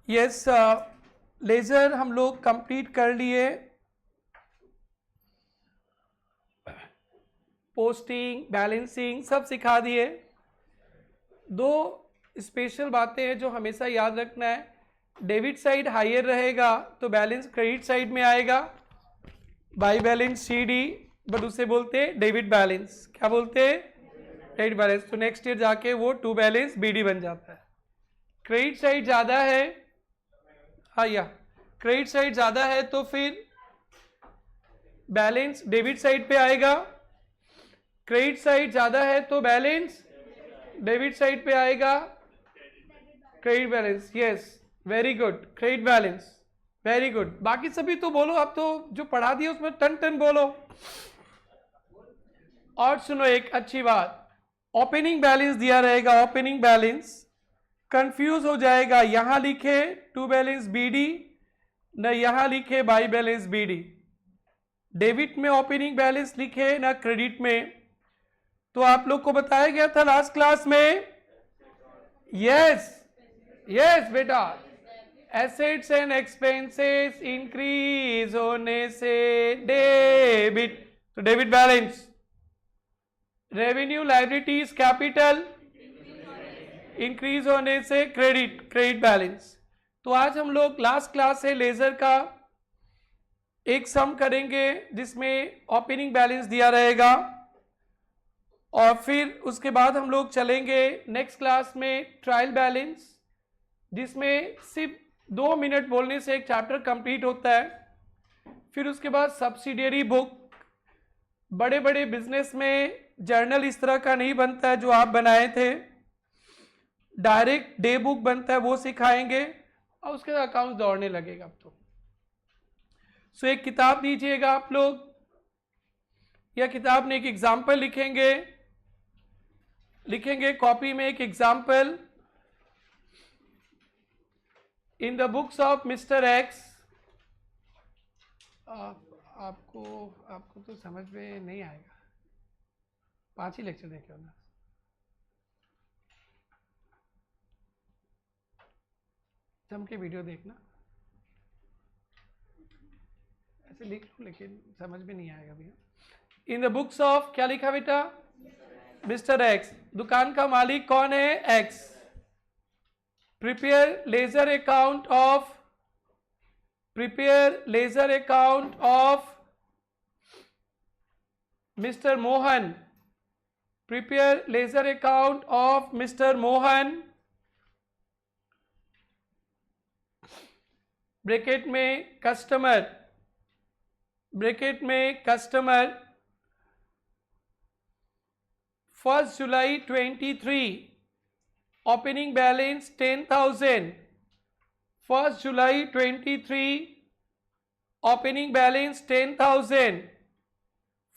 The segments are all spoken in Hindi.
यस, लेज़र हम लोग कंप्लीट कर लिए। पोस्टिंग, बैलेंसिंग सब सिखा दिए। दो स्पेशल बातें हैं जो हमेशा याद रखना है। डेबिट साइड हायर रहेगा तो बैलेंस क्रेडिट साइड में आएगा, बाई बैलेंस CD, बट उसे बोलते हैं डेबिट बैलेंस। क्या बोलते हैं? Debit balance. तो नेक्स्ट ईयर जाके वो टू बैलेंस BD बन जाता है। क्रेडिट साइड ज़्यादा है, हाँ या क्रेडिट साइड ज़्यादा है तो फिर बैलेंस डेबिट साइड पे आएगा। क्रेडिट साइड ज़्यादा है तो बैलेंस डेबिट साइड पे आएगा। Credit balance, yes, very good, credit balance, very good. बाकी सभी तो बोलो, अब तो जो पढ़ा दिया उसमें टन टन बोलो। और सुनो एक अच्छी बात, ओपनिंग बैलेंस दिया रहेगा, ओपनिंग बैलेंस कंफ्यूज हो जाएगा, यहां लिखे टू बैलेंस BD न यहां लिखे बाई बैलेंस BD, डेबिट में ओपनिंग बैलेंस लिखे ना क्रेडिट में। तो आप लोग को बताया गया था लास्ट क्लास में, यस यस बेटा, एसेट्स एंड एक्सपेंसेस इंक्रीज होने से डेबिट, तो debit balance. Revenue liabilities capital increase होने से क्रेडिट, क्रेडिट बैलेंस। तो आज हम लोग लास्ट क्लास है लेजर का एक सम करेंगे जिसमें ओपनिंग बैलेंस दिया रहेगा, और फिर उसके बाद हम लोग चलेंगे नेक्स्ट क्लास में ट्रायल बैलेंस, जिसमें सिर्फ 2 मिनट बोलने से एक चैप्टर कंप्लीट होता है। फिर उसके बाद सब्सिडियरी बुक, बड़े बड़े बिजनेस में जर्नल इस तरह का नहीं बनता है जो आप बनाए थे, डायरेक्ट डे बुक बनता है, वो सिखाएंगे, और उसके बाद अकाउंट दौड़ने लगेगा अब तो। सो एक किताब दीजिएगा आप लोग, या किताब में एक एग्जाम्पल लिखेंगे, लिखेंगे कॉपी में एक example. In the books of mister x, आपको आपको तो समझ में नहीं आएगा, 5 ही लेक्चर देखे हो ना। जम के वीडियो देखना, ऐसे लिख लो लेकिन समझ में नहीं आएगा भैया। इन द बुक्स ऑफ, क्या लिखा बेटा? Mister x. दुकान का मालिक कौन है? X. Prepare ledger account of, prepare ledger account of mister Mohan, prepare ledger account of mister Mohan, bracket में कस्टमर, ब्रैकेट में customer, 1 July 23, opening balance 10,000, 1 July 23, opening balance 10,000,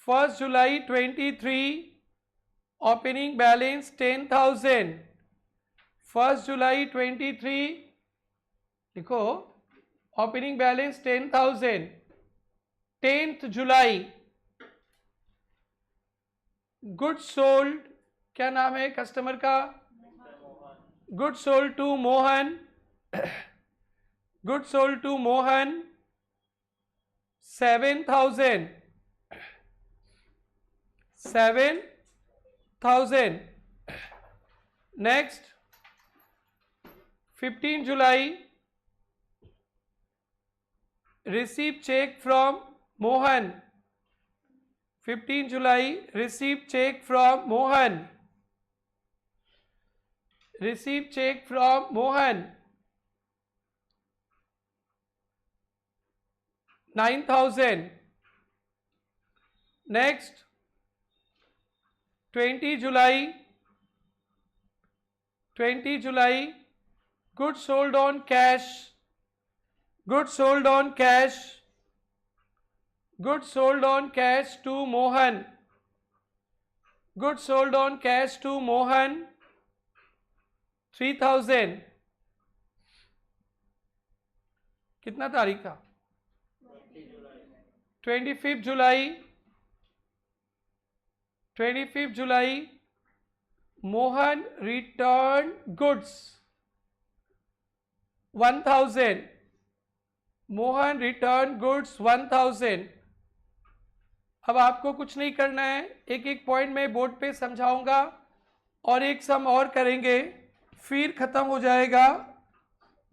1 July 23, opening balance 10,000, 1 July 23, लिखो ओपनिंग बैलेंस 10,000। 10th जुलाई, गुड सोल्ड, क्या नाम है कस्टमर का? Good sold to Mohan, good sold to Mohan 7,000, 7,000। Next 15 July, receive cheque from Mohan, 15 July receive cheque from Mohan, receive cheque from Mohan 9,000। Next 20 July, 20 July, good sold on cash, good sold on cash, good sold on cash to Mohan, good sold on cash to Mohan 3,000। कितना तारीख था? 25 July, 25 July, Mohan return goods 1000, Mohan return goods 1000। अब आपको कुछ नहीं करना है, एक एक पॉइंट में बोर्ड पे समझाऊंगा और एक सम और करेंगे, फिर खत्म हो जाएगा।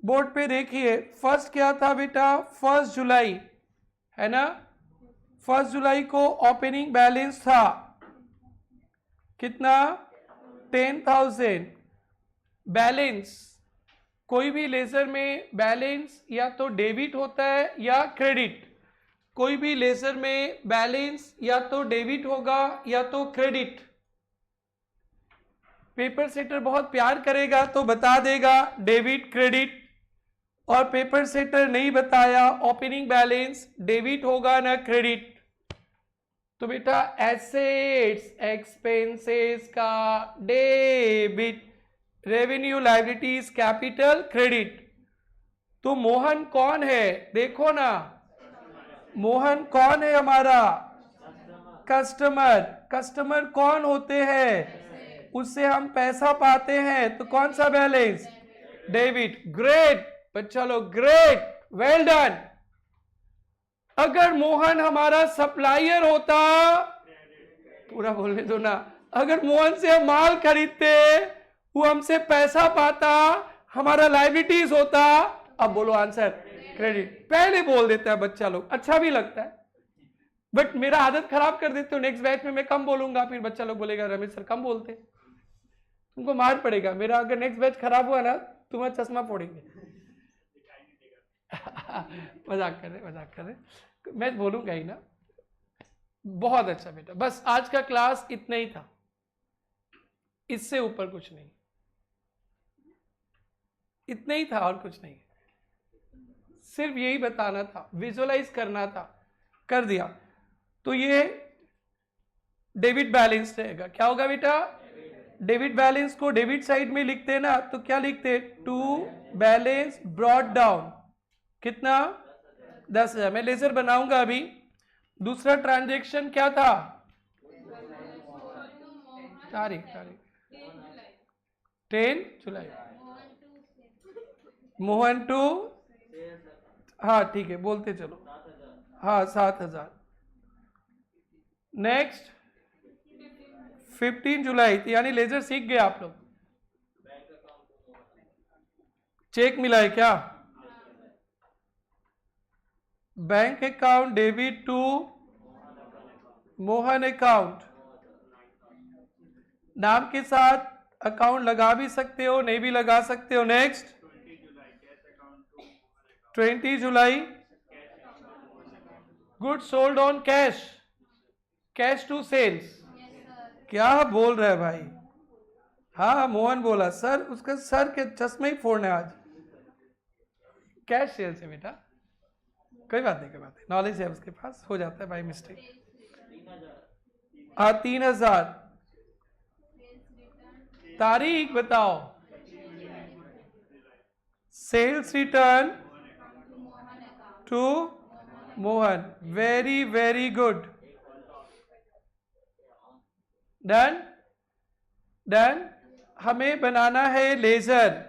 बोर्ड पे देखिए, फर्स्ट क्या था बेटा, 1 जुलाई है ना। 1 जुलाई को ओपनिंग बैलेंस था कितना, 10,000। बैलेंस, कोई भी लेजर में बैलेंस या तो डेबिट होता है या क्रेडिट। कोई भी लेजर में बैलेंस या तो डेबिट होगा या तो क्रेडिट। पेपर सेटर बहुत प्यार करेगा तो बता देगा डेबिट क्रेडिट, और पेपर सेटर नहीं बताया ओपनिंग बैलेंस डेबिट होगा ना क्रेडिट। तो बेटा एसेट्स एक्सपेंसेस का debit, revenue liabilities capital credit. तो मोहन कौन है, देखो ना, मोहन कौन है हमारा, कस्टमर। कस्टमर कौन होते हैं, उससे हम पैसा पाते हैं, तो कौन सा बैलेंस, डेबिट। ग्रेट बच्चा लोग, ग्रेट, वेल डन। अगर मोहन हमारा सप्लायर होता, पूरा बोलने दो ना, अगर मोहन से हम माल खरीदते, वो हमसे पैसा पाता, हमारा लायबिलिटीज होता। अब बोलो आंसर, क्रेडिट। पहले बोल देता है बच्चा लोग, अच्छा भी लगता है, बट मेरा आदत खराब कर देते हो। नेक्स्ट बैच में मैं कम बोलूंगा, फिर बच्चा लोग बोलेगा रमेश सर कम बोलते, तुमको मार पड़ेगा। मेरा अगर नेक्स्ट बैच खराब हुआ ना, तुम्हारा चश्मा फोड़ेंगे। मजाक कर रहे, मैं बोलूंगा ही ना। बहुत अच्छा बेटा, बस आज का क्लास इतना ही था, इससे ऊपर कुछ नहीं, इतना ही था और कुछ नहीं। सिर्फ यही बताना था, विजुअलाइज करना था, कर दिया। तो ये डेबिट बैलेंस रहेगा। क्या होगा बेटा, डेबिट बैलेंस को डेबिट साइड में लिखते ना, तो क्या लिखते, टू बैलेंस ब्रॉट डाउन, कितना, 10,000। मैं लेजर बनाऊंगा अभी। दूसरा ट्रांजैक्शन क्या था, तारीख 10 जुलाई, मोहन टू, हाँ ठीक है बोलते चलो, हाँ 7,000। नेक्स्ट 15 जुलाई, यानी लेजर सीख गए आप लोग। चेक मिला है क्या, bank account debit to Mohan account, नाम के साथ अकाउंट लगा भी सकते हो, नहीं भी लगा सकते हो। Next 20 July, good sold on cash, cash to sales. क्या बोल रहा है भाई, हाँ मोहन बोला सर, उसका सर के चश्मे ही फोड़ने आज। कैश सेल्स है बेटा, कोई बात नहीं, नॉलेज है उसके पास, हो जाता है बाई मिस्टेक। हाँ 3,000। तारीख बताओ, sales return to Mohan, very very good, done done. हमें बनाना है लेजर।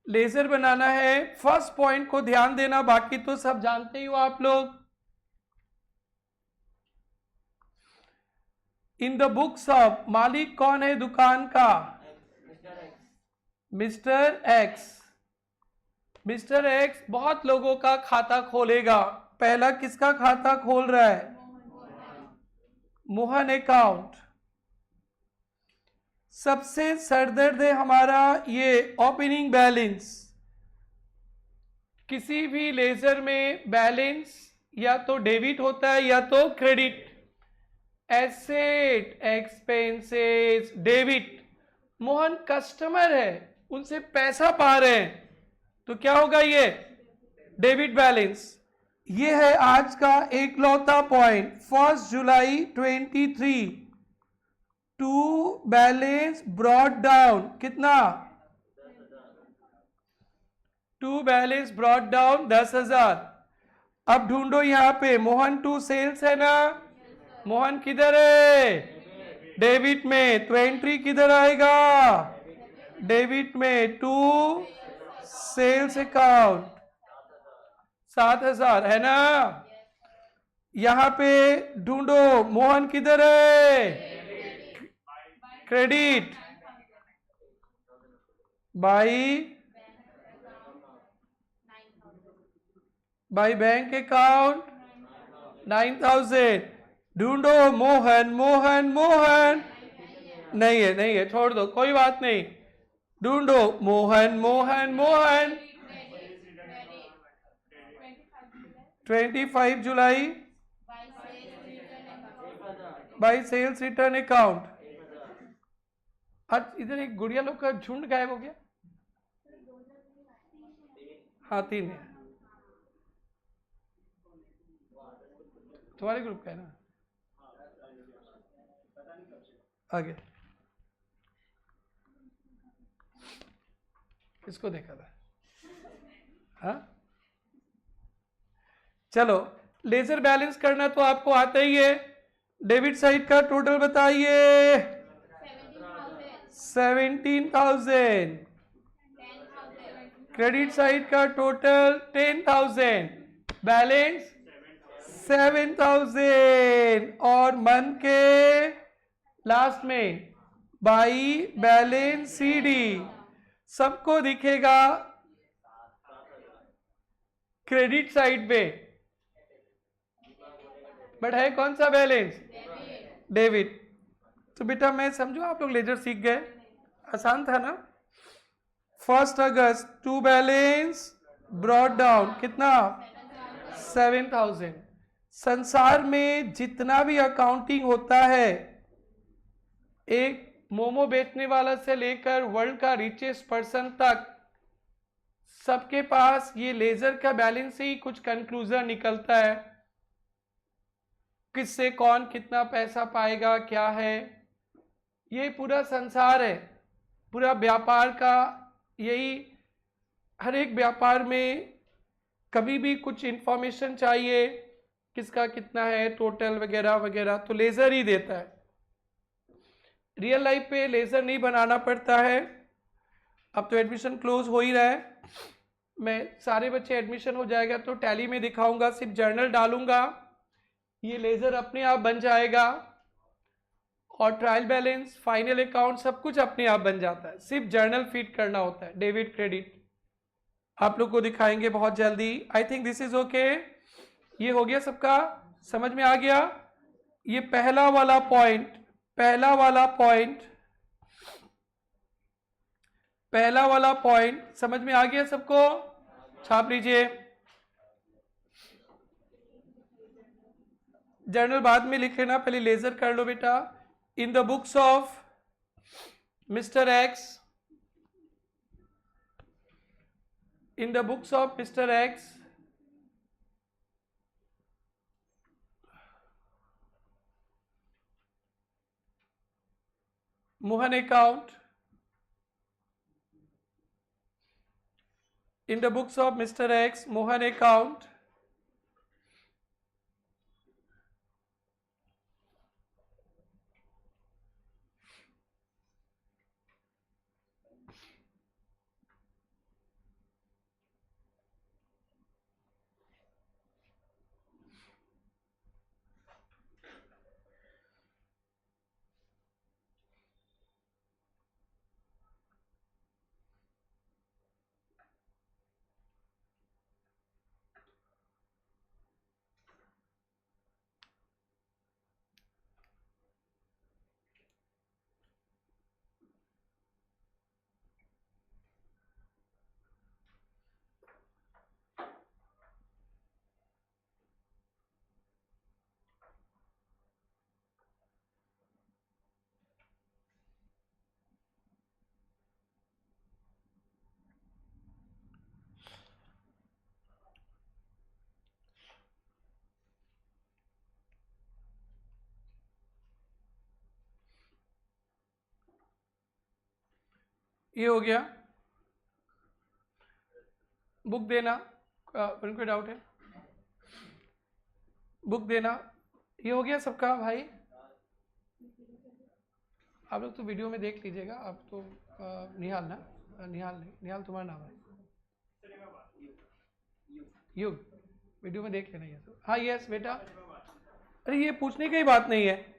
लेजर बनाना है, फर्स्ट पॉइंट को ध्यान देना, बाकी तो सब जानते ही हो आप लोग। इन द बुक्स ऑफ, मालिक कौन है दुकान का, मिस्टर एक्स। मिस्टर एक्स बहुत लोगों का खाता खोलेगा, पहला किसका खाता खोल रहा है, मोहन अकाउंट। सबसे सरदर्द है हमारा ये ओपनिंग बैलेंस। किसी भी लेजर में बैलेंस या तो डेबिट होता है या तो credit. Asset expenses debit, Mohan customer है, उनसे पैसा पा रहे हैं, तो क्या होगा ये, डेबिट बैलेंस। ये है आज का एकलौता point. 1 July 23, to balance brought down, कितना, टू बैलेंस ब्रॉट डाउन 10,000। अब ढूंढो यहां पे, मोहन टू सेल्स है ना, मोहन किधर है? डेबिट में। तो एंट्री किधर आएगा? डेबिट में टू सेल्स अकाउंट 7,000 है ना। यहां पे ढूंढो मोहन किधर है? Credit by bank account 9,000। ढूंढो मोहन मोहन मोहन। नहीं है नहीं है, छोड़ दो, कोई बात नहीं। ढूंढो मोहन मोहन मोहन। 25 जुलाई बाई सेल्स रिटर्न अकाउंट। आज इधर एक गुड़िया लोग का झुंड गायब हो गया। हाँ 3 है, तुम्हारे ग्रुप का है ना। आगे किसको देखा था? हाँ चलो, लेजर बैलेंस करना तो आपको आता ही है। डेबिट साइड का टोटल बताइए। 17,000। क्रेडिट साइड का टोटल 10,000। बैलेंस 7,000। और मंथ के लास्ट में बाई बैलेंस सीडी सबको दिखेगा क्रेडिट साइड पे, बट है कौन सा बैलेंस? डेबिट। तो बेटा मैं समझो आप लोग लेजर सीख गए, आसान था ना। 1 अगस्त टू बैलेंस ब्रॉट डाउन कितना? 7,000। संसार में जितना भी अकाउंटिंग होता है, एक मोमो बेचने वाला से लेकर वर्ल्ड का रिचेस्ट पर्सन तक, सबके पास ये लेजर का बैलेंस से ही कुछ कंक्लूजन निकलता है। किससे कौन कितना पैसा पाएगा, क्या है, ये पूरा संसार है, पूरा व्यापार का यही। हर एक व्यापार में कभी भी कुछ इंफॉर्मेशन चाहिए, किसका कितना है, टोटल वगैरह वगैरह, तो लेजर ही देता है। रियल लाइफ पे लेजर नहीं बनाना पड़ता है। अब तो एडमिशन क्लोज हो ही रहा है, मैं सारे बच्चे एडमिशन हो जाएगा तो टैली में दिखाऊंगा, सिर्फ जर्नल डालूंगा, ये लेजर अपने आप बन जाएगा। और ट्रायल बैलेंस, फाइनल अकाउंट सब कुछ अपने आप बन जाता है, सिर्फ जर्नल फीड करना होता है। डेबिट क्रेडिट आप लोग को दिखाएंगे बहुत जल्दी। I think this is okay. ये हो गया सबका, समझ में आ गया? ये पहला वाला पॉइंट, पहला वाला पॉइंट समझ में आ गया सबको? छाप लीजिए। जर्नल बाद में लिख लेना, पहले लेजर कर लो बेटा। In the books of mister x, in the books of Mr. X, Mohan account, in the books of Mr. X, Mohan account, ये हो गया। बुक देना, उनको डाउट है? बुक देना, ये हो गया सबका भाई? आप लोग तो वीडियो में देख लीजिएगा। आप तो निहाल ना, निहाल नहीं, निहाल तुम्हारा नाम है, युग, वीडियो में देख लेना ये सब। हाँ यस बेटा, अरे ये पूछने की बात नहीं है।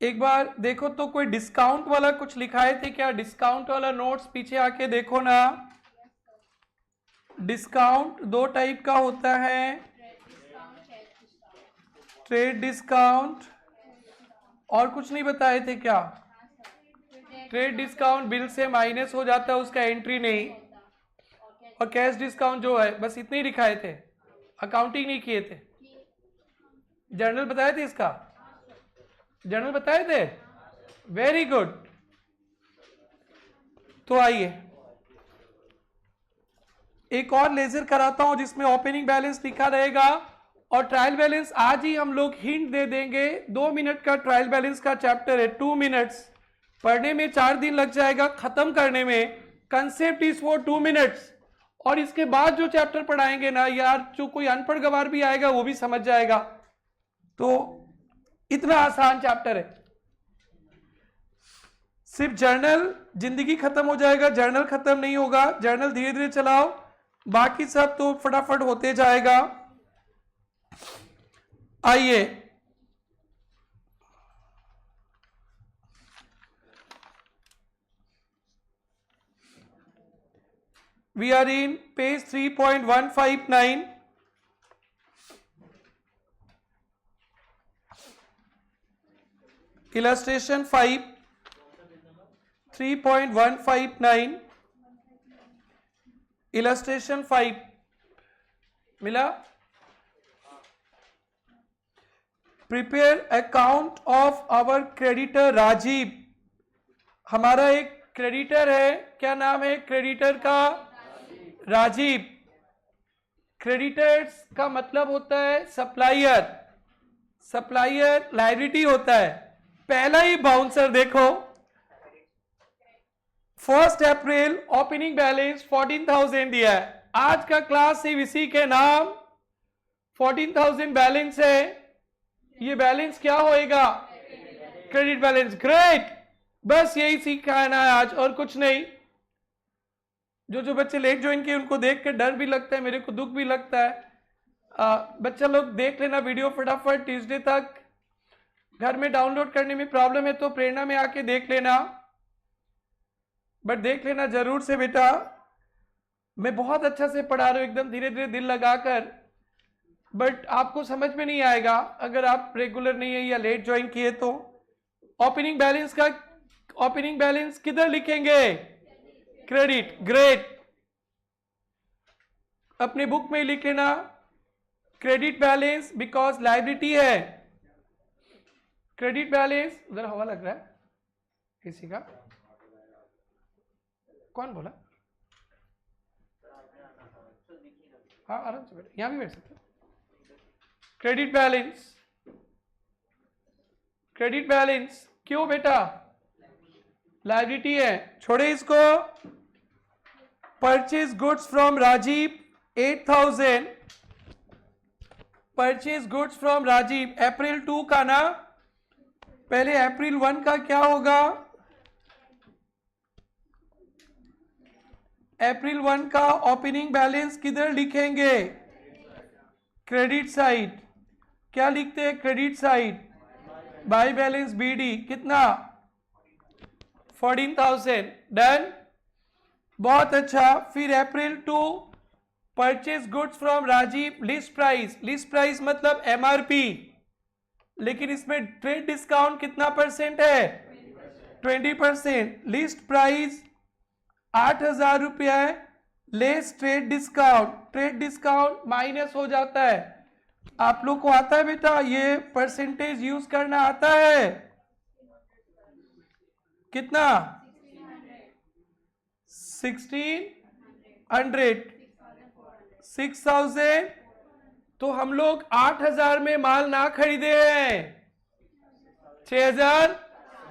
एक बार देखो तो कोई डिस्काउंट वाला कुछ लिखाए थे क्या? डिस्काउंट वाला नोट्स पीछे आके देखो ना। डिस्काउंट दो टाइप का होता है, ट्रेड डिस्काउंट और कुछ नहीं बताए थे क्या? ट्रेड डिस्काउंट बिल से माइनस हो जाता है, उसका एंट्री नहीं, और कैश डिस्काउंट जो है बस इतने ही दिखाए थे, अकाउंटिंग नहीं किए थे। जर्नल बताए थे इसका? जर्नल बताए थे? Very good. तो आइए एक और लेजर कराता हूं जिसमें ओपनिंग बैलेंस लिखा रहेगा, और ट्रायल बैलेंस आज ही हम लोग हिंट दे देंगे। 2 मिनट का ट्रायल बैलेंस का चैप्टर है, 2 मिनट्स पढ़ने में 4 दिन लग जाएगा, खत्म करने में कंसेप्ट इज फॉर 2 मिनट्स। और इसके बाद जो चैप्टर पढ़ाएंगे ना यार, जो कोई अनपढ़ गवार भी आएगा वो भी समझ जाएगा। तो इतना आसान चैप्टर है। सिर्फ जर्नल, जिंदगी खत्म हो जाएगा, जर्नल खत्म नहीं होगा। जर्नल धीरे धीरे चलाओ, बाकी सब तो फटाफट होते जाएगा। आइए we are in page 3.159। Illustration 5, 3.159, illustration 5 मिला? Prepare account of our creditor Rajiv. हमारा एक क्रेडिटर है, क्या नाम है क्रेडिटर का? राजीव। क्रेडिटर्स का मतलब होता है सप्लायर, सप्लायर लायबिलिटी होता है। पहला ही बाउंसर देखो, 1 अप्रैल ओपनिंग बैलेंस 14,000 दिया है। आज का क्लास सीवीसी के नाम 14,000 बैलेंस है। ये बैलेंस क्या होएगा? Credit balance. ग्रेट, बस यही सीखना है आज और कुछ नहीं। जो बच्चे लेट ज्वाइन किए उनको देख के डर भी लगता है, मेरे को दुख भी लगता है। बच्चा लोग देख लेना वीडियो फटाफट, ट्यूसडे तक। घर में डाउनलोड करने में प्रॉब्लम है तो प्रेरणा में आके देख लेना, बट देख लेना जरूर से बेटा। मैं बहुत अच्छा से पढ़ा रहा हूं, एकदम धीरे धीरे दिल लगाकर, बट आपको समझ में नहीं आएगा अगर आप रेगुलर नहीं है या लेट ज्वाइन किए तो। ओपनिंग बैलेंस का, ओपनिंग बैलेंस किधर लिखेंगे? क्रेडिट। ग्रेट, अपने बुक में लिख लेना क्रेडिट बैलेंस, बिकॉज लायबिलिटी है। क्रेडिट बैलेंस, उधर हवा लग रहा है किसी का, कौन बोला? हाँ आराम से बैठ, यहां भी बैठ सकते। क्रेडिट बैलेंस, क्रेडिट बैलेंस क्यों बेटा? लायबिलिटी है, छोड़े इसको। Purchase goods from Rajiv 8,000, purchase goods from Rajiv. April 2 का ना, पहले अप्रैल 1 का क्या होगा? अप्रैल 1 का ओपनिंग बैलेंस किधर लिखेंगे? Credit side. क्या लिखते हैं credit side? By balance BD. कितना? 14,000। डन, बहुत अच्छा। फिर April 2 purchase goods from Rajiv, list price. List price मतलब एमआरपी, लेकिन इसमें ट्रेड डिस्काउंट कितना परसेंट है? 20%। लिस्ट प्राइस 8,000 रुपया है, less trade discount. Trade discount minus हो जाता है। आप लोग को आता है बेटा ये परसेंटेज यूज करना आता है? कितना? 1600, 6,000। तो हम लोग 8,000 में माल ना खरीदे हैं, 6,000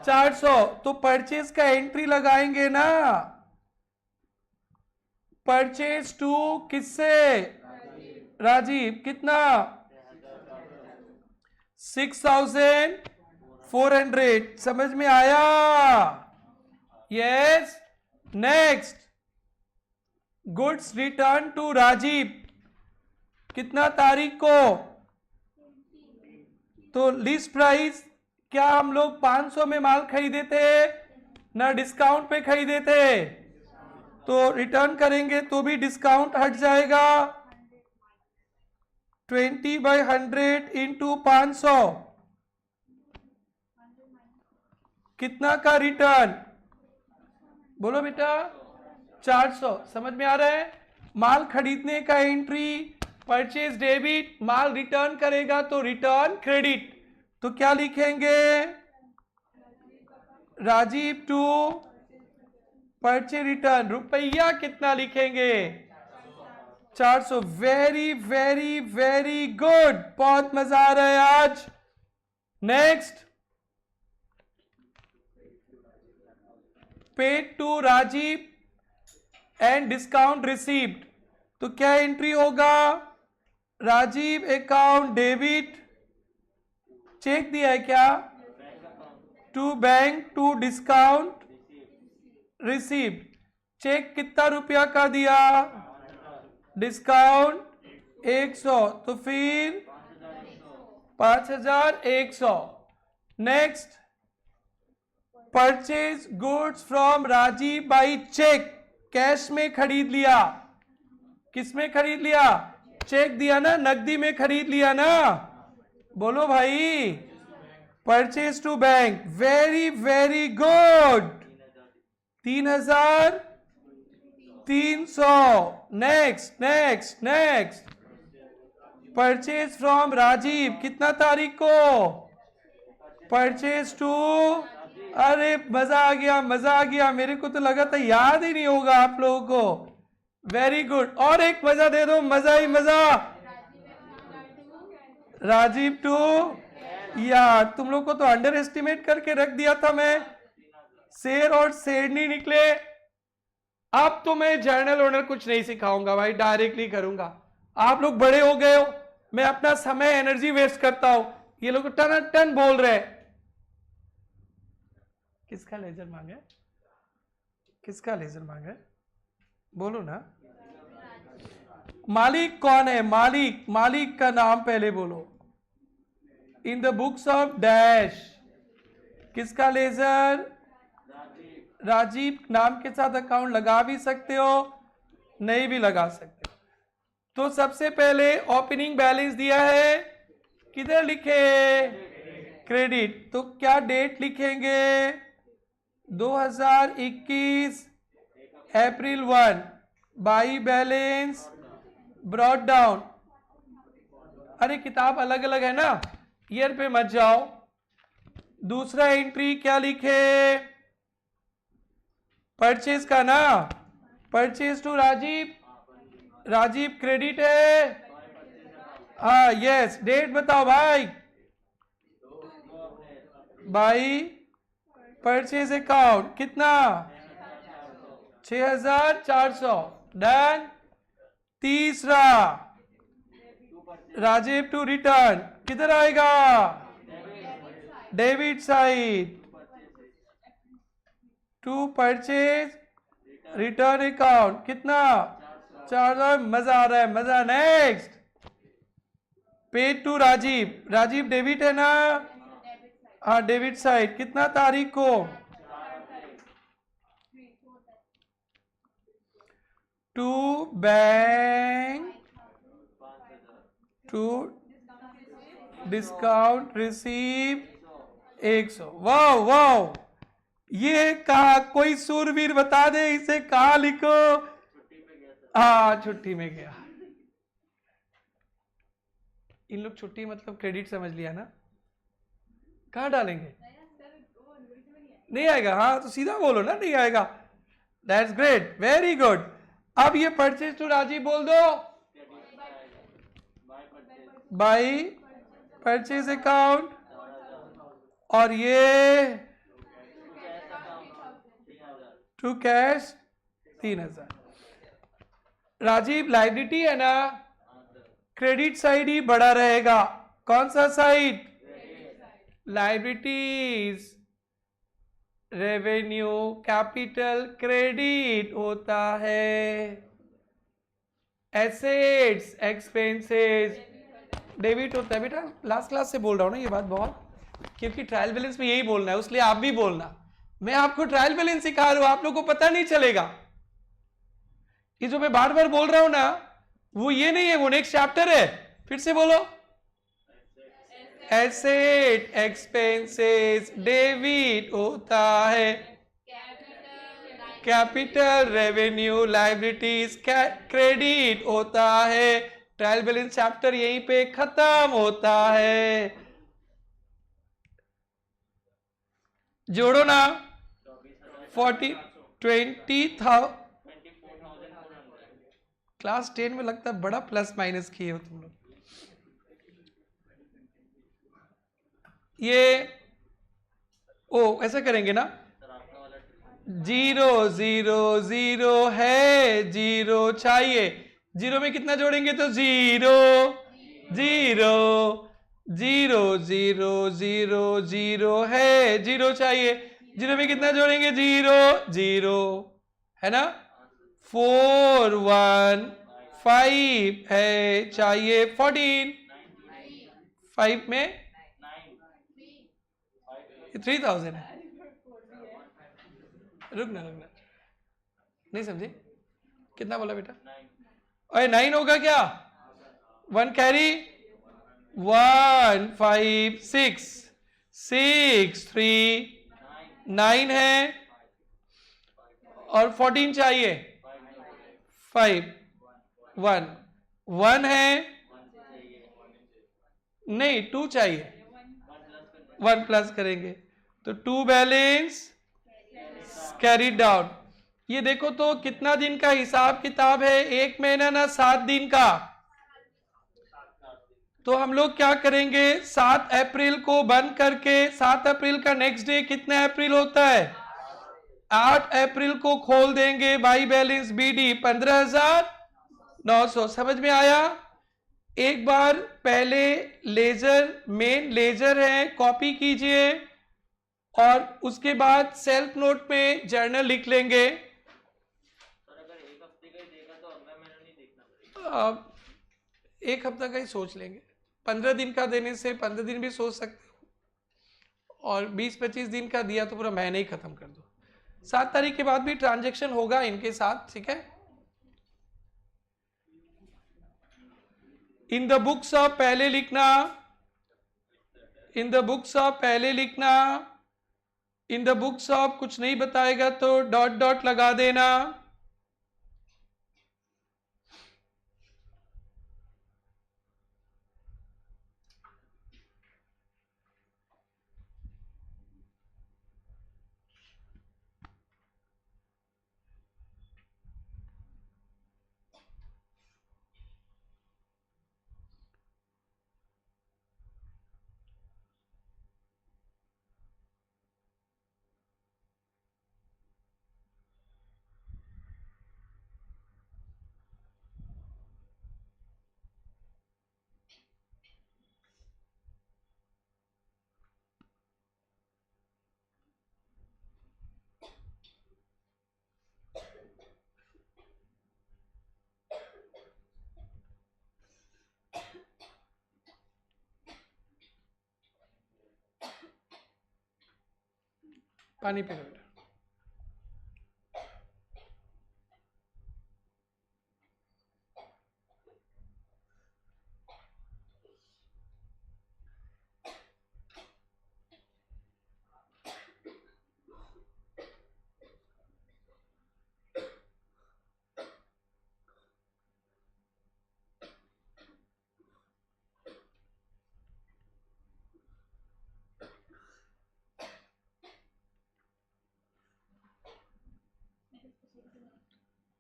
400, तो परचेज का एंट्री लगाएंगे ना, परचेज टू किससे, राजीव, कितना, 6400, समझ में आया, yes. Next, goods return to Rajiv, कितना तारीख को, तो लिस्ट प्राइस, क्या हम लोग 500 में माल खरीदे थे ना, डिस्काउंट पे खरीदे थे, तो रिटर्न करेंगे तो भी डिस्काउंट हट जाएगा, 20/100 इंटू 500, कितना का रिटर्न, बोलो बेटा, 400, समझ में आ रहा है। माल खरीदने का एंट्री परचेज डेबिट, माल रिटर्न करेगा तो रिटर्न क्रेडिट, तो क्या लिखेंगे, राजीव टू परचेज रिटर्न, रुपया कितना लिखेंगे, 400। वेरी वेरी वेरी गुड, बहुत मजा आ रहा है आज। Next, paid to Rajiv and discount received, तो क्या एंट्री होगा, राजीव अकाउंट डेबिट, चेक दिया है क्या, to bank to discount received, cheque कितना रुपया का दिया, डिस्काउंट 100, तो फिर 5100। Next, purchase goods from Rajiv by cheque, cash में खरीद लिया, किस में खरीद लिया, चेक दिया ना, नकदी में खरीद लिया ना, बोलो भाई, purchase to bank, very very good, 3300। Next next next, purchase from Rajiv, कितना तारीख को, परचेज टू, अरे मजा आ गया, मजा आ गया, मेरे को तो लगा था याद ही नहीं होगा आप लोगों को, वेरी गुड, और एक मजा दे दो, मजा ही मजा, राजीव टू, यार तुम लोग को तो अंडर एस्टिमेट करके रख दिया था मैं, शेर और शेरनी निकले। अब तो मैं जर्नल ओनर कुछ नहीं सिखाऊंगा भाई, डायरेक्टली करूंगा, आप लोग बड़े हो गए हो, मैं अपना समय एनर्जी वेस्ट करता हूं, ये लोग टन टन बोल रहे हैं। किसका लेजर मांगे, किसका लेजर मांगे, बोलो ना, मालिक कौन है, मालिक, मालिक का नाम पहले बोलो, in the books of dash, किसका लेजर, राजीव नाम के साथ अकाउंट लगा भी सकते हो, नहीं भी लगा सकते हो। तो सबसे पहले ओपनिंग बैलेंस दिया है, किधर लिखे, क्रेडिट, तो क्या डेट लिखेंगे, 2021 अप्रैल 1, बाई बैलेंस ब्रॉट डाउन, अरे किताब अलग अलग है ना, ईयर पे मत जाओ। दूसरा एंट्री क्या लिखे, परचेज का ना, purchase to Rajiv, Rajiv credit है, हाँ यस, डेट बताओ भाई, बाई परचेज अकाउंट, कितना, 6400, डन। तीसरा, राजीव टू रिटर्न, किधर आएगा, debit side, to purchase return account, कितना, 4000, मजा आ रहा है, मजा। Next, paid to Rajiv, Rajiv debit है ना, हाँ डेबिट साइड, कितना तारीख को, to bank to discount receive 100। वाह वाह, ये कहा, कोई सूरवीर बता दे इसे कहा लिखो, हाँ छुट्टी में गया, इन लोग छुट्टी मतलब क्रेडिट समझ लिया ना, कहाँ डालेंगे, नहीं आएगा, हाँ तो सीधा बोलो ना, नहीं आएगा, दैट्स ग्रेट, वेरी गुड। अब ये परचेज टू राजीव बोल दो, बाई परचेज अकाउंट, और ये टू कैश 3000। राजीव लाइबिलिटी है ना, क्रेडिट साइड ही बड़ा रहेगा। कौन सा side? Liabilities revenue capital credit होता है, एसेट्स एक्सपेंसेस डेबिट होता है। बेटा लास्ट क्लास से बोल रहा हूं ना ये बात बहुत, क्योंकि ट्रायल बैलेंस में यही बोलना है, उसलिए आप भी बोलना। मैं आपको ट्रायल बैलेंस सिखा रहा हूं, आप लोगों को पता नहीं चलेगा। ये जो मैं बार बार बोल रहा हूं ना, वो ये नहीं है, वो नेक्स्ट चैप्टर है। फिर से बोलो, एसेट एक्सपेंसेस डेबिट होता है, कैपिटल रेवेन्यू लाइबिलिटीज क्रेडिट होता है। ट्रायल बैलेंस चैप्टर यहीं पे खत्म होता है। जोड़ो ना, 20,000। क्लास 10 में लगता है बड़ा प्लस माइनस किए हो तुम लोग। ये ओ ऐसा करेंगे ना, 0 0 0 है, 0 चाहिए। 0 में कितना जोड़ेंगे तो 0 0 0 0 0 0 है, 0 चाहिए। 0 में कितना जोड़ेंगे? 0 0 है ना। 4 1 5 है, चाहिए 14। 5 में 3000 है। रुकना नहीं समझे, कितना बोला बेटा? अरे 9 होगा क्या? 1 कैरी, 1 5 6 6 3 9 है, और 14 चाहिए। 5 1 1 है, नहीं 2 चाहिए, 1 प्लस करेंगे तो 2 बैलेंस कैरी डाउन। ये देखो तो कितना दिन का हिसाब किताब है, 1 महीना ना 7 दिन का। तो हम लोग क्या करेंगे, 7 अप्रैल को बंद करके 7 अप्रैल का नेक्स्ट डे कितना अप्रैल होता है? 8 अप्रैल को खोल देंगे बाई बैलेंस बीडी 15,900। समझ में आया? एक बार पहले लेजर, मेन लेजर है, कॉपी कीजिए, और उसके बाद सेल्फ नोट में जर्नल लिख लेंगे। अब 1 हफ्ता का ही सोच लेंगे, 15 दिन का देने से 15 दिन भी सोच सकते हो, और 20-25 दिन का दिया तो पूरा महीने ही खत्म कर दो। 7 तारीख के बाद भी ट्रांजैक्शन होगा इनके साथ, ठीक है। इन द बुक्स ऑफ पहले लिखना, इन द बुक्स ऑफ पहले लिखना, इन द बुक्स ऑफ कुछ नहीं बताएगा तो डॉट डॉट लगा देना। पानी पी लो बेटा।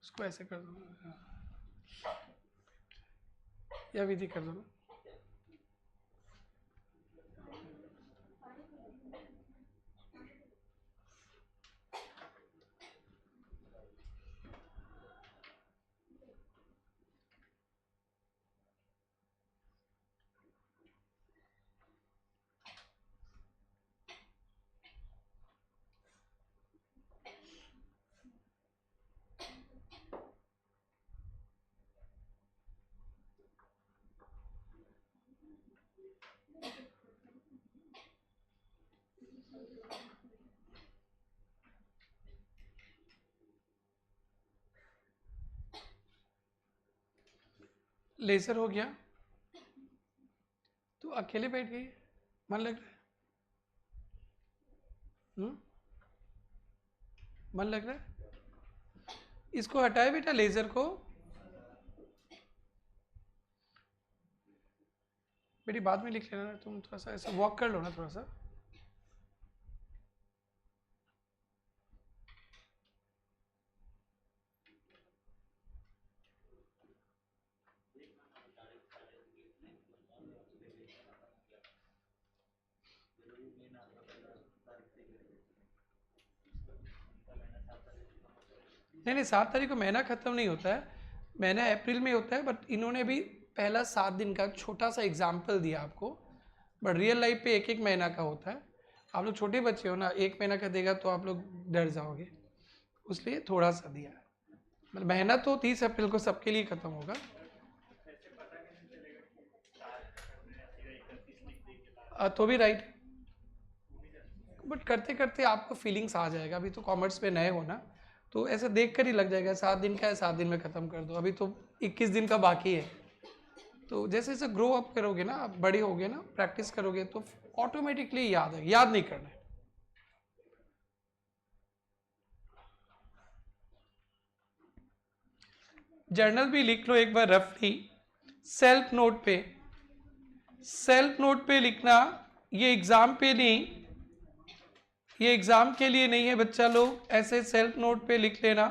उसको ऐसे कर दो, या विधि कर दो। लेजर हो गया तो अकेले बैठ गई, मन लग रहा है? मन लग रहा है? इसको हटाए बेटा, लेजर को। बेटी बाद में लिख लेना, तुम थोड़ा सा ऐसे वॉक कर लो ना थोड़ा सा। नहीं नहीं, 7 तारीख को महीना खत्म नहीं होता है, महीना अप्रैल में होता है, बट इन्होंने भी पहला 7 दिन का छोटा सा एग्जाम्पल दिया आपको, बट रियल लाइफ पे एक एक महीना का होता है। आप लोग छोटे बच्चे हो ना, 1 महीना का देगा तो आप लोग डर जाओगे, इसलिए थोड़ा सा दिया है। मतलब महीना तो 30 अप्रैल को सबके लिए खत्म होगा। तो भी राइट, बट करते करते आपको फीलिंग्स आ जाएगा। अभी तो कॉमर्स में नए हो ना, तो ऐसे देख कर ही लग जाएगा 7 दिन का है, 7 दिन में ख़त्म कर दो। अभी तो 21 दिन का बाकी है। तो जैसे जैसे ग्रो अप करोगे ना, आप बड़े होगे ना, प्रैक्टिस करोगे तो ऑटोमेटिकली याद है, याद नहीं करना है। जर्नल भी लिख लो एक बार रफली, सेल्फ नोट पे, सेल्फ नोट पे लिखना। ये एग्जाम पे नहीं, ये एग्जाम के लिए नहीं है बच्चा लोग, ऐसे सेल्फ नोट पे लिख लेना।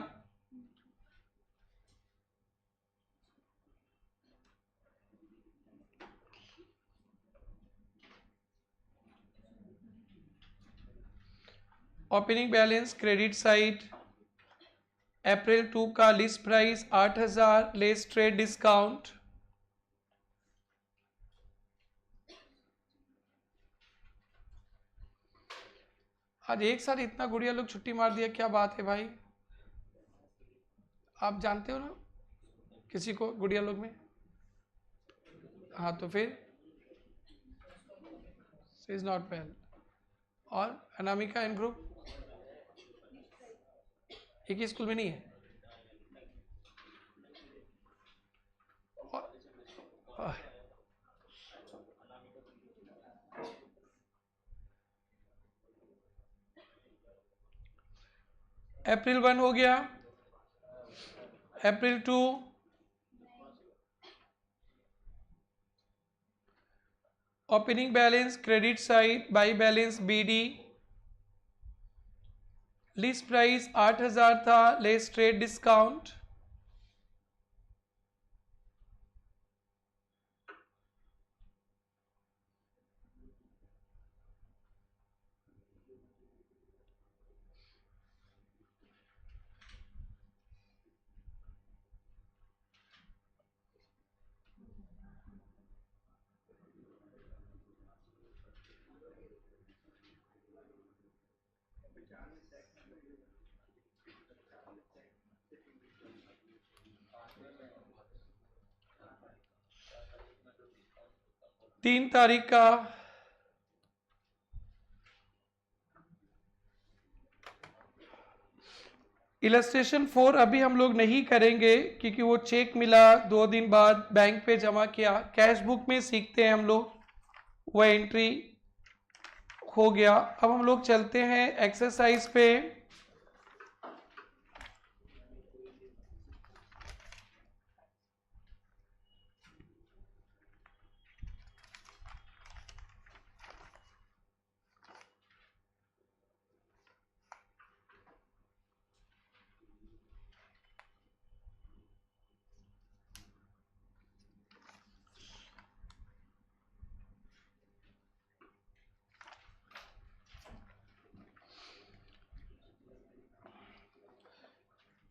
ओपनिंग बैलेंस क्रेडिट साइड, अप्रैल 2 का list price 8,000 less trade discount. आज एक साथ इतना गुड़िया लोग छुट्टी मार दिया, क्या बात है भाई? आप जानते हो ना किसी को गुड़िया लोग में? हाँ तो फिर इज नॉट वेल। और अनामिका एंड ग्रुप एक ही स्कूल में नहीं है? अप्रैल 1 हो गया, April 2, opening balance credit side, by balance BD, list price 8,000 था, लेस ट्रेड डिस्काउंट। तीन तारीख का इलस्ट्रेशन 4 अभी हम लोग नहीं करेंगे, क्योंकि वो चेक मिला 2 दिन बाद, बैंक पे जमा किया, कैश बुक में सीखते हैं हम लोग, वो एंट्री हो गया। अब हम लोग चलते हैं एक्सरसाइज पे।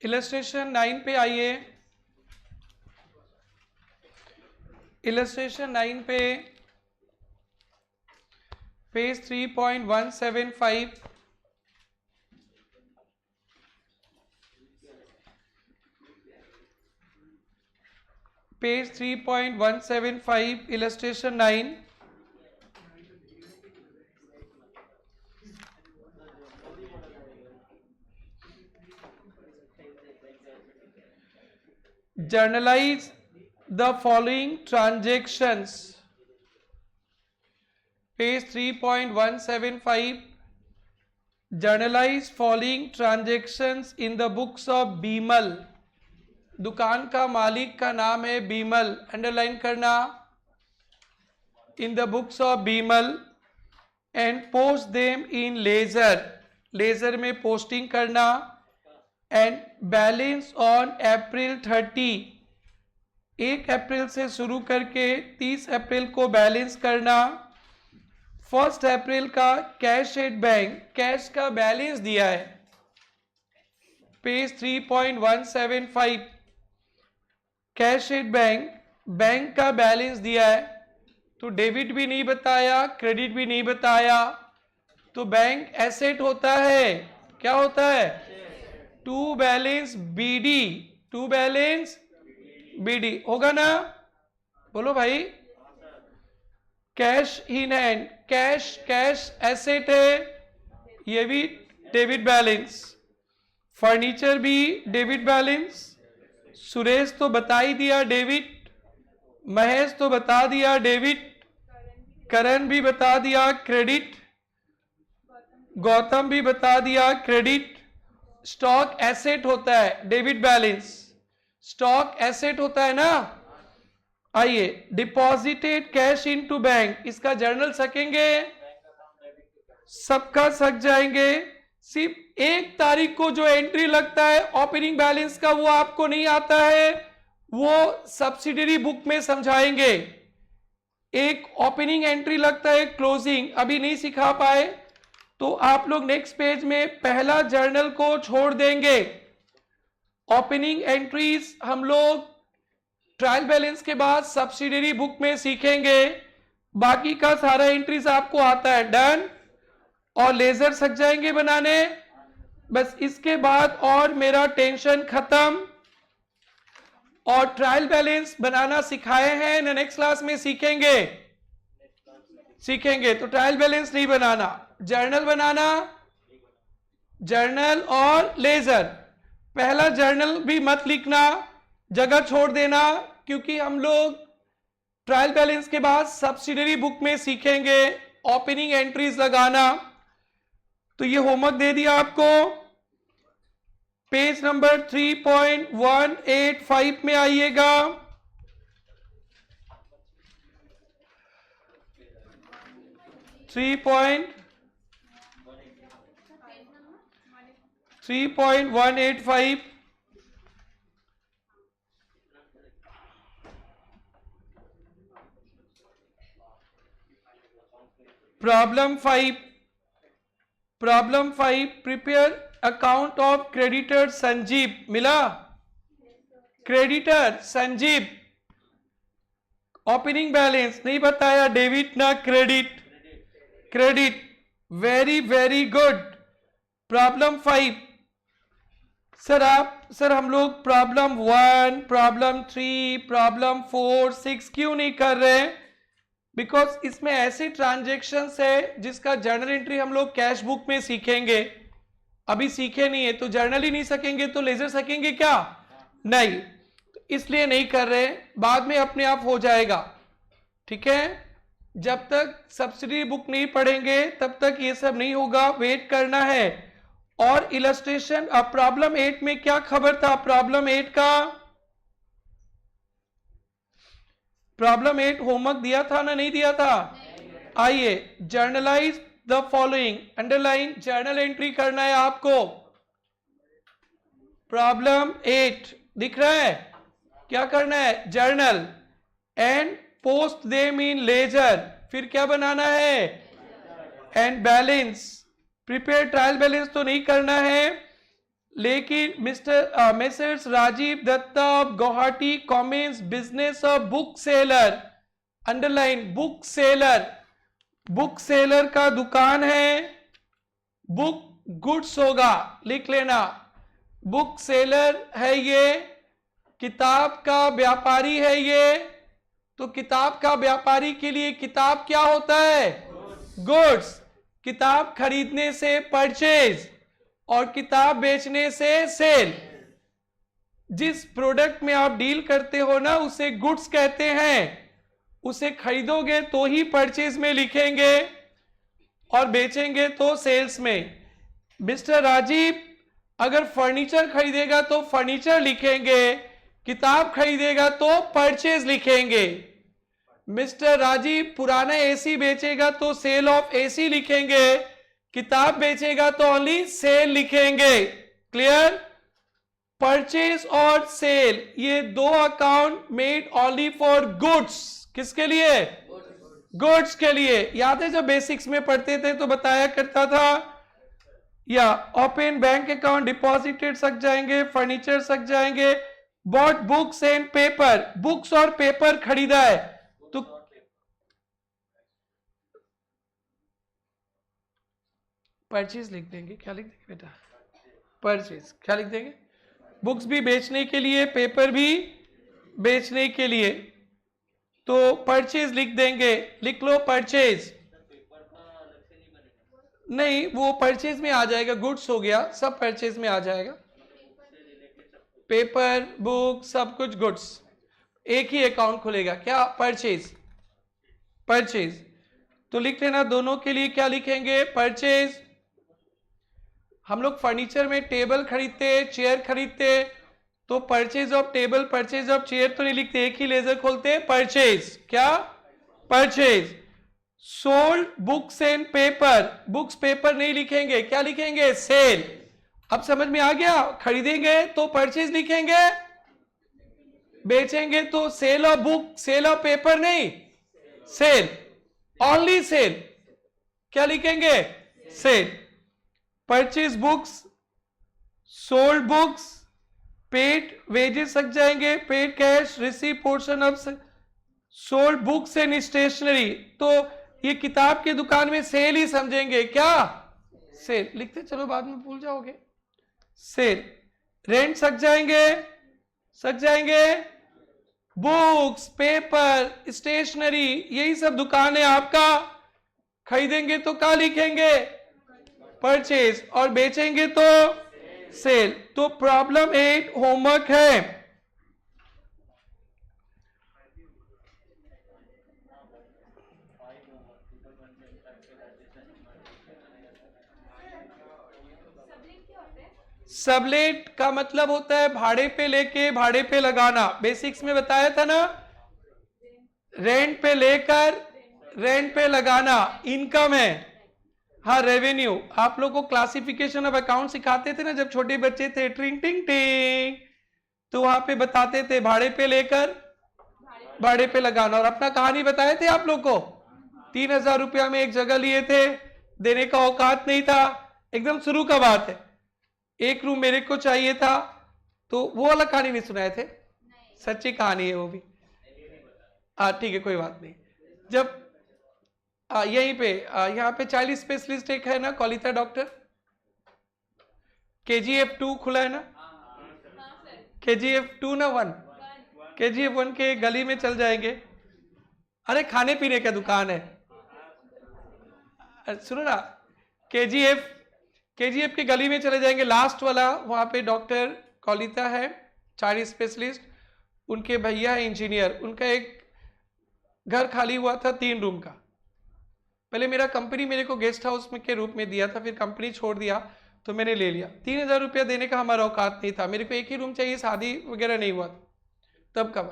इलस्ट्रेशन 9 पे आइए, इलस्ट्रेशन 9 पे page 3.175, page 3.175 illustration 9। Journalize the following transactions. Page 3.175. Journalize following transactions in the books of Bimal. दुकान का मालिक का नाम है बीमल, अंडरलाइन करना. In the books of Bimal and post them in Ledger. Ledger में पोस्टिंग करना. And balance on April 30. 1 April से शुरू करके 30 अप्रैल को बैलेंस करना. 1 अप्रैल का कैश एट बैंक, कैश का बैलेंस दिया है. Page 3.175. Cash at bank, bank का बैलेंस दिया है. तो डेबिट भी नहीं बताया, क्रेडिट भी नहीं बताया. तो बैंक एसेट होता है. क्या होता है? To balance BD. To balance BD होगा ना? बोलो भाई. Cash in hand, cash cash asset है, ये भी डेबिट बैलेंस. फर्नीचर भी डेबिट बैलेंस. सुरेश तो बता ही दिया डेबिट. महेश तो बता दिया डेबिट. करण भी बता दिया क्रेडिट. गौतम भी बता दिया क्रेडिट. स्टॉक एसेट होता है, डेबिट बैलेंस. स्टॉक एसेट होता है ना. आइए, डिपॉजिटेड कैश इनटू बैंक, इसका जर्नल सकेंगे? सबका सक जाएंगे. सिर्फ 1 तारीख को जो एंट्री लगता है ओपनिंग बैलेंस का, वो आपको नहीं आता है, वो सब्सिडियरी बुक में समझाएंगे. एक ओपनिंग एंट्री लगता है, क्लोजिंग अभी नहीं सिखा पाए, तो आप लोग नेक्स्ट पेज में पहला जर्नल को छोड़ देंगे. ओपनिंग एंट्रीज हम लोग ट्रायल बैलेंस के बाद सब्सिडियरी बुक में सीखेंगे. बाकी का सारा एंट्रीज आपको आता है. डन. और लेजर सक जाएंगे बनाने. बस इसके बाद और मेरा टेंशन खत्म. और ट्रायल बैलेंस बनाना सिखाए हैं, नेक्स्ट क्लास में सीखेंगे. तो ट्रायल बैलेंस नहीं बनाना, जर्नल बनाना. जर्नल और लेजर. पहला जर्नल भी मत लिखना, जगह छोड़ देना, क्योंकि हम लोग ट्रायल बैलेंस के बाद सब्सिडियरी बुक में सीखेंगे ओपनिंग एंट्रीज लगाना. तो ये होमवर्क दे दिया आपको. पेज नंबर 3.185 में आइएगा. Three point 185. Problem 5. Prepare account of creditor Sanjeev. मिला? क्रेडिटर संजीव. ओपनिंग बैलेंस नहीं बताया, डेबिट ना credit. Credit. Very very good. Problem 5. Sir हम लोग प्रॉब्लम 1, प्रॉब्लम 3, प्रॉब्लम 4, 6 क्यों नहीं कर रहे? बिकॉज इसमें ऐसे ट्रांजेक्शन्स है जिसका जर्नल एंट्री हम लोग कैश बुक में सीखेंगे. अभी सीखे नहीं है तो जर्नल ही नहीं सकेंगे, तो लेजर सकेंगे क्या? नहीं. इसलिए नहीं कर रहे. बाद में अपने आप हो जाएगा. ठीक है. जब तक सब्सिडी बुक नहीं पढ़ेंगे तब तक ये सब नहीं होगा, वेट करना है. और इलस्ट्रेशन. अब प्रॉब्लम 8 में क्या खबर था? प्रॉब्लम 8 का, प्रॉब्लम 8 होमवर्क दिया था ना, नहीं दिया था? आइए, generalized the following. Underline journal entry करना है आपको. प्रॉब्लम 8 दिख रहा है? क्या करना है? Journal. And post them in ledger. फिर क्या बनाना है? And balance. Prepare trial balance तो नहीं करना है, लेकिन Mrs Rajiv Dutta of Guwahati commence business of book seller. Underline book seller. Book seller का दुकान है. बुक गुड्स होगा, लिख लेना. बुक सेलर है ये. किताब का व्यापारी है ये. तो किताब का व्यापारी के लिए किताब क्या होता है? गुड्स. किताब खरीदने से परचेज और किताब बेचने से सेल. जिस प्रोडक्ट में आप डील करते हो ना उसे गुड्स कहते हैं, उसे खरीदोगे तो ही परचेज में लिखेंगे और बेचेंगे तो सेल्स में। मिस्टर राजीव अगर फर्नीचर खरीदेगा तो फर्नीचर लिखेंगे, किताब खरीदेगा तो परचेज लिखेंगे। मिस्टर राजीव पुराना एसी बेचेगा तो सेल ऑफ एसी लिखेंगे, किताब बेचेगा तो ओनली सेल लिखेंगे। क्लियर? परचेज और सेल ये दो account made only for goods. किसके लिए? गुड्स के लिए। याद है जब बेसिक्स में पढ़ते थे तो बताया करता था, या ओपन बैंक अकाउंट, डिपॉजिटेड सक जाएंगे, फर्नीचर सक जाएंगे, bought books and paper, books और पेपर खरीदा है तो परचेज लिख देंगे। क्या लिख देंगे बेटा? परचेज। क्या लिख देंगे? बुक्स भी बेचने के लिए, पेपर भी बेचने के लिए, तो परचेज लिख देंगे। लिख लो परचेज। नहीं, वो परचेज में आ जाएगा, गुड्स हो गया, सब परचेज में आ जाएगा। पेपर, बुक, सब कुछ गुड्स, एक ही अकाउंट खुलेगा। क्या? परचेज। परचेज तो लिख लेना दोनों के लिए। क्या लिखेंगे? परचेज। हम लोग फर्नीचर में टेबल खरीदते, चेयर खरीदते तो purchase of table, purchase of chair तो नहीं लिखते, एक ही लेजर खोलते, परचेज। क्या? Purchase. Sold books and paper, books paper नहीं लिखेंगे, क्या लिखेंगे? सेल। अब समझ में आ गया? खरीदेंगे तो परचेज लिखेंगे, बेचेंगे तो sale of book, sale of paper नहीं, सेल, ओनली सेल। क्या लिखेंगे? Sale. Purchase books, sold books, paid wages लग जाएंगे, paid cash, receive portion of sold books and stationery, तो ये किताब की दुकान में सेल ही समझेंगे। क्या? सेल। लिखते चलो, बाद में भूल जाओगे। सेल। रेंट सक जाएंगे, सक जाएंगे, बुक्स, पेपर, स्टेशनरी, यही सब दुकान है आपका। खरीदेंगे तो क्या लिखेंगे? परचेज, और बेचेंगे तो सेल। तो प्रॉब्लम 8 होमवर्क है। सबलेट का मतलब होता है भाड़े पे लेके, भाड़े पे लगाना। बेसिक्स में बताया था ना, रेंट पे लेकर, रेंट पे लगाना, इनकम है। हाँ, रेवेन्यू। आप लोग को क्लासिफिकेशन ऑफ अकाउंट सिखाते थे ना जब छोटे बच्चे थे, ट्रिंग टिंग टिंग, तो वहां पे बताते थे भाड़े पे लेकर, भाड़े पे लगाना। और अपना कहानी बताए थे आप लोग को, 3,000 रुपया में एक जगह लिए थे, देने का औकात नहीं था, एकदम शुरू का बात है। एक रूम मेरे को चाहिए था, तो वो वाला कहानी नहीं सुनाए थे? सच्ची कहानी है वो भी। ठीक है, कोई बात नहीं। जब यहीं पे यहाँ पे चाइल्ड स्पेशलिस्ट एक है ना, कॉलिता डॉक्टर, KGF 2 खुला है ना, KGF 2 ना 1, KGF 1 के गली में चल जाएंगे। अरे खाने पीने का दुकान है, सुनो ना, KGF के गली में चले जाएंगे, लास्ट वाला, वहां पे डॉक्टर कॉलिता है, चाइल्ड स्पेशलिस्ट, उनके भैया है इंजीनियर। उनका एक घर खाली हुआ था 3 रूम का। पहले मेरा कंपनी मेरे को गेस्ट हाउस में के रूप में दिया था, फिर कंपनी छोड़ दिया तो मैंने ले लिया। 3,000 रुपया देने का हमारा औकात नहीं था, मेरे को एक ही रूम चाहिए, शादी वगैरह नहीं हुआ था तब का।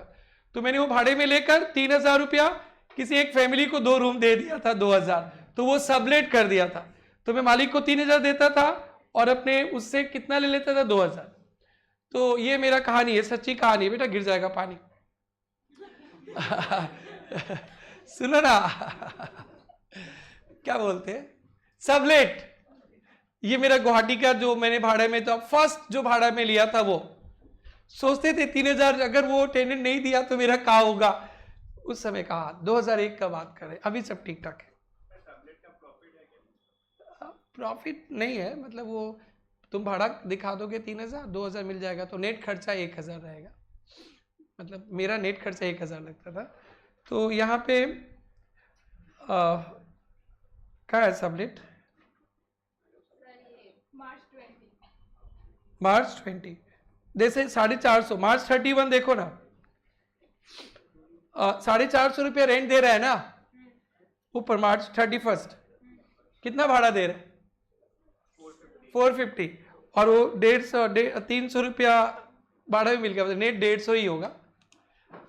तो मैंने वो भाड़े में लेकर 3,000 रुपया किसी एक फैमिली को 2 रूम दे दिया था, 2,000, तो वो सबलेट कर दिया था। तो मैं मालिक को 3,000 देता था और अपने उससे कितना ले लेता था? 2,000। तो ये मेरा कहानी है, सच्ची कहानी है बेटा, गिर जाएगा पानी। सुनो ना, क्या बोलते हैं, सबलेट। ये मेरा गुवाहाटी का जो मैंने भाड़े में, तो फर्स्ट जो भाड़ा में लिया था, वो सोचते थे 3,000, अगर वो टेनेंट नहीं दिया तो मेरा क्या होगा। उस समय कहा, 2001 का बात करें, अभी सब ठीक ठाक है। प्रॉफिट नहीं है, मतलब वो तुम भाड़ा दिखा दोगे 3,000, 2,000 मिल जाएगा, तो नेट खर्चा 1,000 रहेगा। मतलब मेरा नेट खर्चा 1,000 लगता था। तो यहाँ पे क्या है सबलेट? मार्च 20। जैसे 450, मार्च 31 देखो ना, 450 रुपया रेंट दे रहा है ना ऊपर, मार्च 31 कितना भाड़ा दे रहा है? 450, और वो 150 300 रुपया भाड़ा भी मिल गया, नेट 150 ही होगा।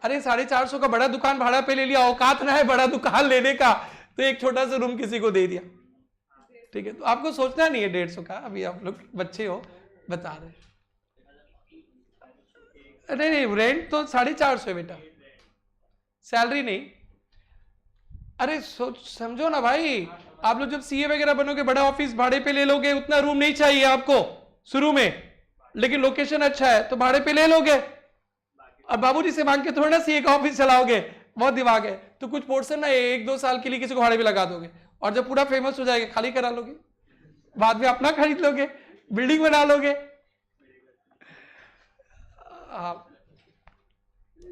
अरे 450 का बड़ा दुकान भाड़ा पे ले लिया, औकात ना है बड़ा दुकान लेने का, तो एक छोटा सा रूम किसी को दे दिया, ठीक है। तो आपको सोचना नहीं है 150 का, अभी आप लोग बच्चे हो, बता रहे। नहीं, रेंट तो 450 है बेटा, सैलरी नहीं। अरे सोच समझो ना भाई, आप लोग जब सीए वगैरह बनोगे, बड़ा ऑफिस भाड़े पे ले लोगे, उतना रूम नहीं चाहिए आपको शुरू में, लेकिन लोकेशन अच्छा है तो भाड़े पे ले लोगे। अब बाबूजी से मांग के थोड़ा ना सीए का ऑफिस चलाओगे, बहुत दिमाग है, तो कुछ पोर्शन ना 1-2 साल के लिए किसी को भाड़े पे लगा दोगे, और जब पूरा फेमस हो जाएगा खाली करा लोगे, बाद में अपना खरीद लोगे, बिल्डिंग बना लोगे।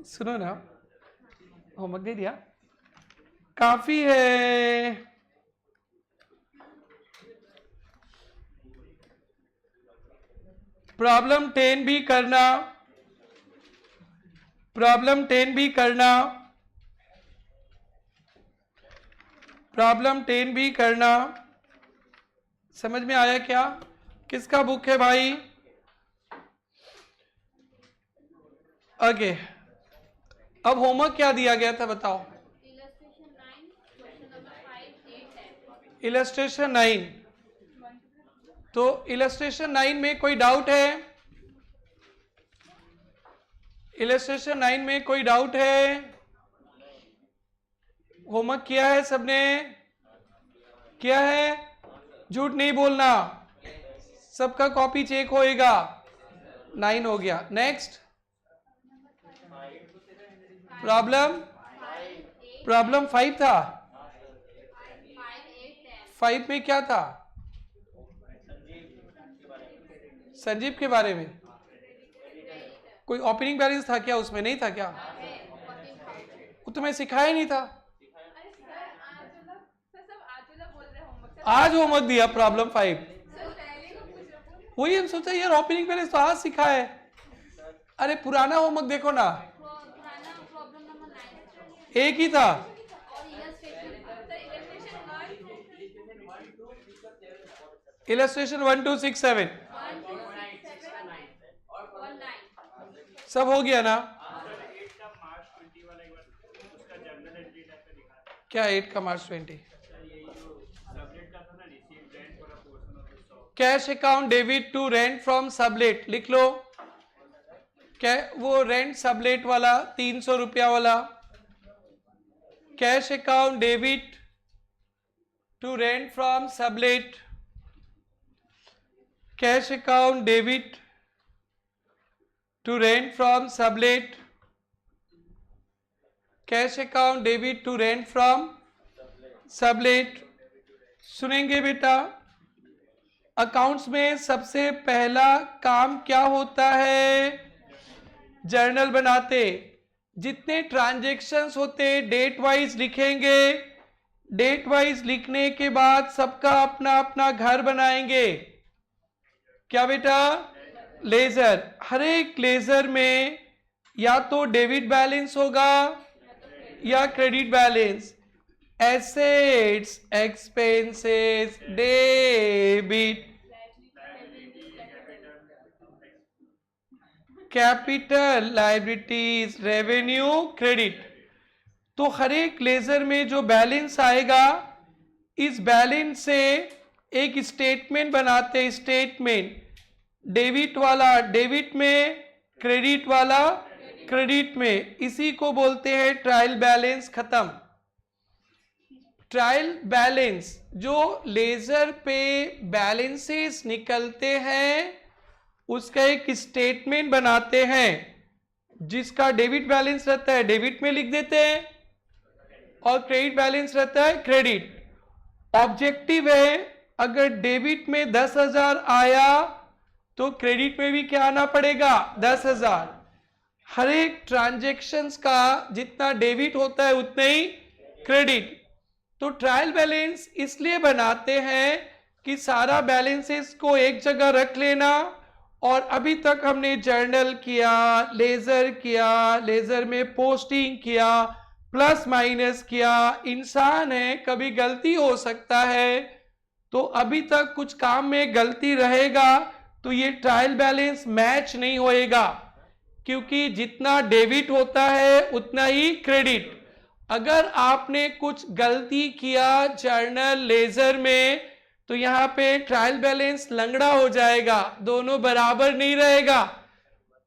सुनो ना, होमवर्क दे दिया, काफी है। प्रॉब्लम 10 भी करना, प्रॉब्लम 10 भी करना, प्रॉब्लम 10 भी करना। समझ में आया क्या? किसका बुक है भाई? ओके, अब होमवर्क क्या दिया गया था बताओ? इलस्ट्रेशन 9, तो इलस्ट्रेशन 9 में कोई डाउट है? इलस्ट्रेशन 9 में कोई डाउट है? होमवर्क किया है सबने? किया है? झूठ नहीं बोलना, सबका कॉपी चेक होएगा। 9 हो गया। नेक्स्ट प्रॉब्लम 5 था। 5 में क्या था? संजीव के बारे में कोई ओपनिंग बैलेंस था क्या? उसमें नहीं था क्या? वो तो मैं सिखाया नहीं था। आज होमवर्क दिया प्रॉब्लम 5, वही हम सोचा यार ओपनिंग बैलेंस तो आज सिखा है। अरे पुराना होमवर्क देखो ना, एक ही था। इलस्ट्रेशन 1, 2, 6, 7 सब हो गया ना? क्या 8 का March 20? Cash account debit to rent from sublet, लिख लो। क्या वो रेंट सबलेट वाला 300 रुपया वाला, cash account debit to rent from sublet, cash account debit to rent from sublet, cash account debit to rent from sublet. सुनेंगे बेटा, अकाउंट्स में सबसे पहला काम क्या होता है? जर्नल बनाते, जितने ट्रांजैक्शंस होते डेट वाइज लिखेंगे, डेट वाइज लिखने के बाद सबका अपना अपना घर बनाएंगे। क्या बेटा? लेजर, हर एक लेजर में या तो डेबिट बैलेंस होगा या credit balance. Assets, expenses, debit, capital, liabilities, revenue, credit. तो हर एक लेजर में जो बैलेंस आएगा, इस बैलेंस से एक स्टेटमेंट बनाते, स्टेटमेंट डेबिट वाला डेबिट में, क्रेडिट वाला क्रेडिट में, इसी को बोलते हैं ट्रायल बैलेंस। खत्म। ट्रायल बैलेंस, जो लेजर पे बैलेंसेस निकलते हैं उसका एक स्टेटमेंट बनाते हैं। जिसका डेबिट बैलेंस रहता है डेबिट में लिख देते हैं और क्रेडिट बैलेंस रहता है क्रेडिट। ऑब्जेक्टिव है, अगर डेबिट में 10,000 आया तो क्रेडिट में भी क्या आना पड़ेगा? 10,000। हर एक ट्रांजैक्शंस का जितना डेबिट होता है उतना ही क्रेडिट। तो ट्रायल बैलेंस इसलिए बनाते हैं कि सारा बैलेंसेस को एक जगह रख लेना और अभी तक हमने जर्नल किया, लेजर में पोस्टिंग किया, प्लस माइनस किया। इंसान है, कभी गलती हो सकता है, तो अभी तक कुछ काम में गलती रहेगा तो ये ट्रायल बैलेंस मैच नहीं होएगा, क्योंकि जितना डेबिट होता है उतना ही क्रेडिट। अगर आपने कुछ गलती किया जर्नल लेजर में तो यहां पे ट्रायल बैलेंस लंगड़ा हो जाएगा, दोनों बराबर नहीं रहेगा।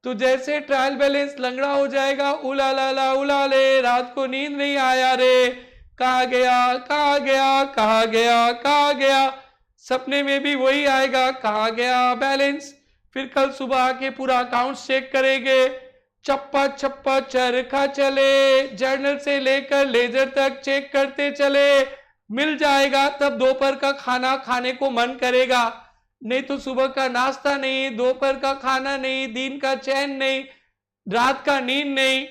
तो जैसे ट्रायल बैलेंस लंगड़ा हो जाएगा, उला ला उला ले, रात को नींद नहीं आया रे, कहा गया कहा गया कहा गया कहा गया, सपने में भी वही आएगा, कहा गया बैलेंस। फिर कल सुबह आके पूरा अकाउंट चेक करेंगे, चप्पा चप्पा चरखा चले, जर्नल से लेकर लेजर तक चेक करते चले, मिल जाएगा। तब दोपहर का खाना खाने को मन करेगा, नहीं तो सुबह का नाश्ता नहीं, दोपहर का खाना नहीं, दिन का चैन नहीं, रात का नींद नहीं।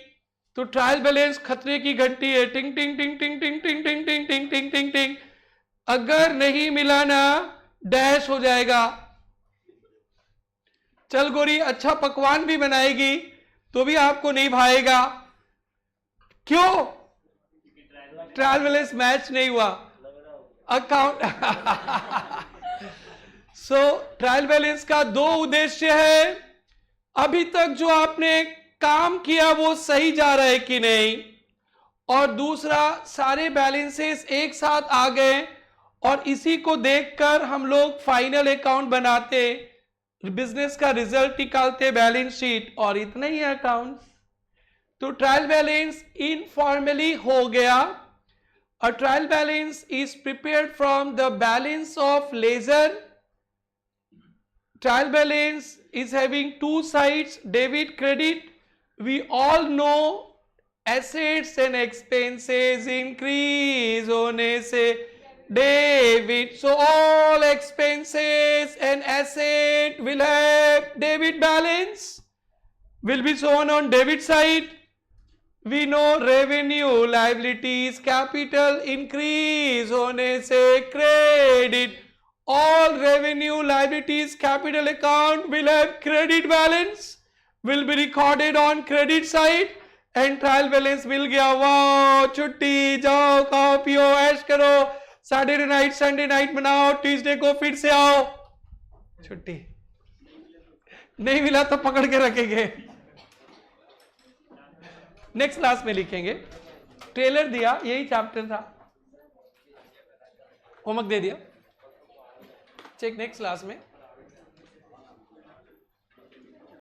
तो ट्रायल बैलेंस खतरे की घंटी है, टिंग टिंग टिंग टिंग टिंग टिंग टिंग टिंग टिंग टिंग टिंग टिंग। अगर नहीं मिला ना, डैश हो जाएगा। चल गोरी अच्छा पकवान भी बनाएगी तो भी आपको नहीं भाएगा। क्यों? ट्रायल बैलेंस मैच नहीं हुआ, अकाउंट। सो ट्रायल बैलेंस का दो उद्देश्य है, अभी तक जो आपने काम किया वो सही जा रहा है कि नहीं, और दूसरा सारे बैलेंसेस एक साथ आ गए और इसी को देखकर हम लोग फाइनल अकाउंट बनाते, बिजनेस का रिजल्ट निकालते, बैलेंस शीट, और इतना ही अकाउंट। तो ट्रायल बैलेंस इनफॉर्मली हो गया। A trial balance is prepared from the balance of ledger. Trial balance is having two sides, debit, credit. We all know assets and expenses increase होने से debit. So all expenses and asset will have debit balance, will be shown on debit side. We know revenue, liabilities, capital increase होने से credit. All revenue, liabilities, capital account will have credit balance, will be recorded on credit side, and trial balance मिल गया। वाह, छुट्टी, जाओ खाओ पियो ऐश करो, सैटरडे नाइट संडे नाइट बनाओ, ट्यूसडे को फिर से आओ। छुट्टी नहीं मिला तो पकड़ के रखेंगे, नेक्स्ट क्लास में लिखेंगे। ट्रेलर दिया, यही चैप्टर था, होमवर्क दे दिया, चेक नेक्स्ट क्लास में।